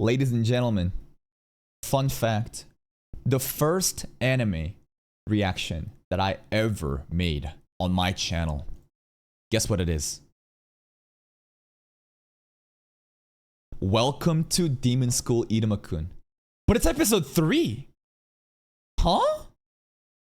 Ladies and gentlemen, fun fact. The first anime reaction that I ever made on my channel. Guess what it is? Welcome to Demon School Iruma-kun. But it's episode 3. Huh?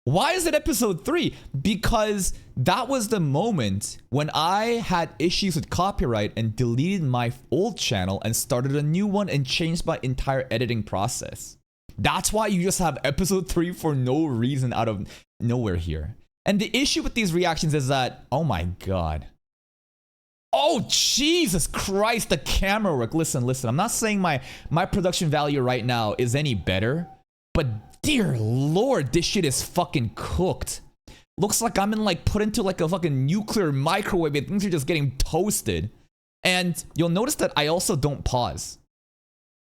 Why is it episode 3? Because that was the moment when I had issues with copyright and deleted my old channel and started a new one and changed my entire editing process. That's why you just have episode 3 for no reason out of nowhere here. And the issue with these reactions is that, oh my god. Oh, Jesus Christ, the camera work. Listen, I'm not saying my production value right now is any better, but dear lord, this shit is fucking cooked. Looks like I'm put into a fucking nuclear microwave and things are just getting toasted. And you'll notice that I also don't pause.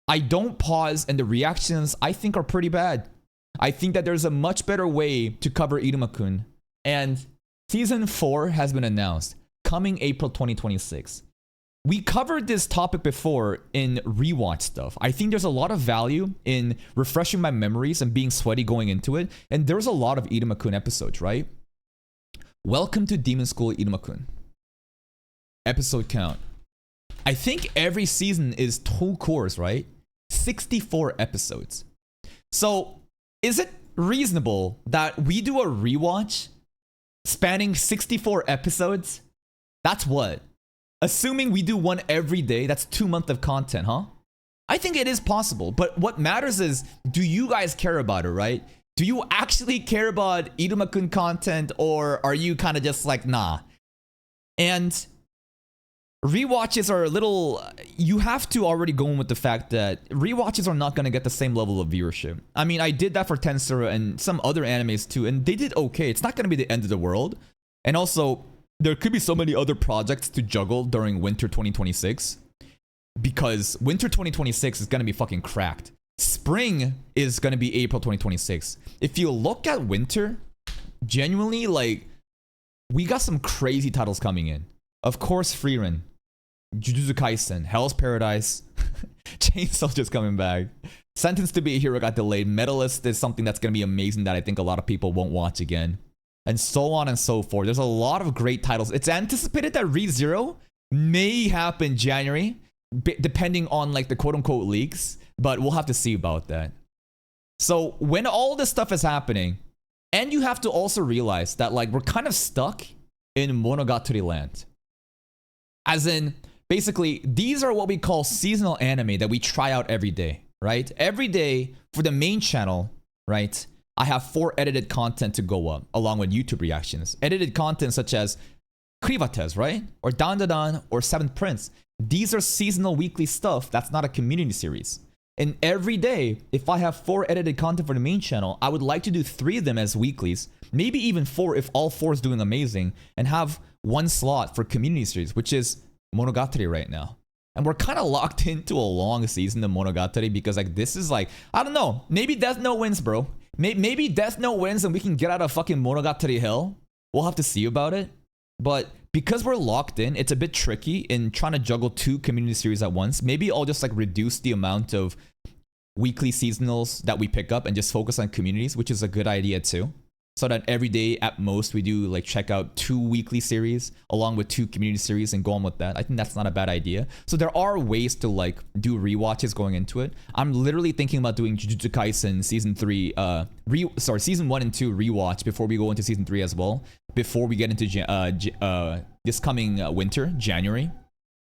I don't pause, and the reactions I think are pretty bad. I think that there's a much better way to cover Iruma-kun. And season 4 has been announced, coming April 2026. We covered this topic before in rewatch stuff. I think there's a lot of value in refreshing my memories and being sweaty going into it. And there's a lot of Iruma-kun episodes, right? Welcome to Demon School Iruma-kun. Episode count. I think every season is 2 course, right? 64 episodes. So, is it reasonable that we do a rewatch spanning 64 episodes? That's what? Assuming we do one every day, that's 2 months of content, huh? I think it is possible, but what matters is, do you guys care about it, right? Do you actually care about Iruma-kun content, or are you kind of just like, nah? And rewatches are a little, you have to already go in with the fact that rewatches are not going to get the same level of viewership. I mean, I did that for Tensura and some other animes too, and they did okay. It's not going to be the end of the world. And also, there could be so many other projects to juggle during winter 2026, because winter 2026 is going to be fucking cracked. Spring is going to be April 2026. If you look at winter, genuinely, we got some crazy titles coming in. Of course, Frieren, Jujutsu Kaisen, Hell's Paradise, Chainsaw just coming back. Sentenced to be a Hero got delayed. Medalist is something that's going to be amazing that I think a lot of people won't watch again. And so on and so forth. There's a lot of great titles. It's anticipated that ReZero may happen January, depending on the quote-unquote leaks, but we'll have to see about that. So when all this stuff is happening, and you have to also realize that we're kind of stuck in Monogatari land. As in, basically, these are what we call seasonal anime that we try out every day, right? Every day for the main channel, right? I have 4 edited content to go up, along with YouTube reactions. Edited content such as Krivates, right? Or Dan Dan Dan, or Seventh Prince. These are seasonal weekly stuff. That's not a community series. And every day, if I have 4 edited content for the main channel, I would like to do 3 of them as weeklies. Maybe even 4 if all 4 is doing amazing. And have 1 slot for community series, which is Monogatari right now. And we're kind of locked into a long season of Monogatari because this is I don't know. Maybe Death Note wins, bro. Maybe Death Note wins and we can get out of fucking Monogatari hell. We'll have to see about it. But because we're locked in, it's a bit tricky in trying to juggle 2 community series at once. Maybe I'll just reduce the amount of weekly seasonals that we pick up and just focus on communities, which is a good idea too. So that every day at most we do check out 2 weekly series along with 2 community series and go on with that. I think that's not a bad idea. So there are ways to do rewatches going into it. I'm literally thinking about doing Jujutsu Kaisen season 3, season 1 and 2 rewatch before we go into season 3 as well. Before we get into this coming winter, January.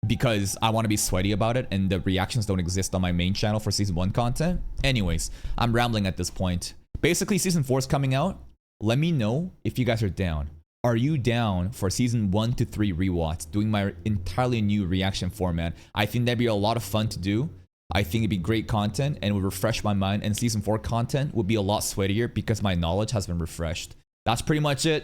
Because I want to be sweaty about it and the reactions don't exist on my main channel for season 1 content. Anyways, I'm rambling at this point. Basically, season 4 is coming out. Let me know if you guys are down. Are you down for season 1 to 3 rewatch, doing my entirely new reaction format? I think that'd be a lot of fun to do. I think it'd be great content and it would refresh my mind, and season 4 content would be a lot sweatier because my knowledge has been refreshed. That's pretty much it.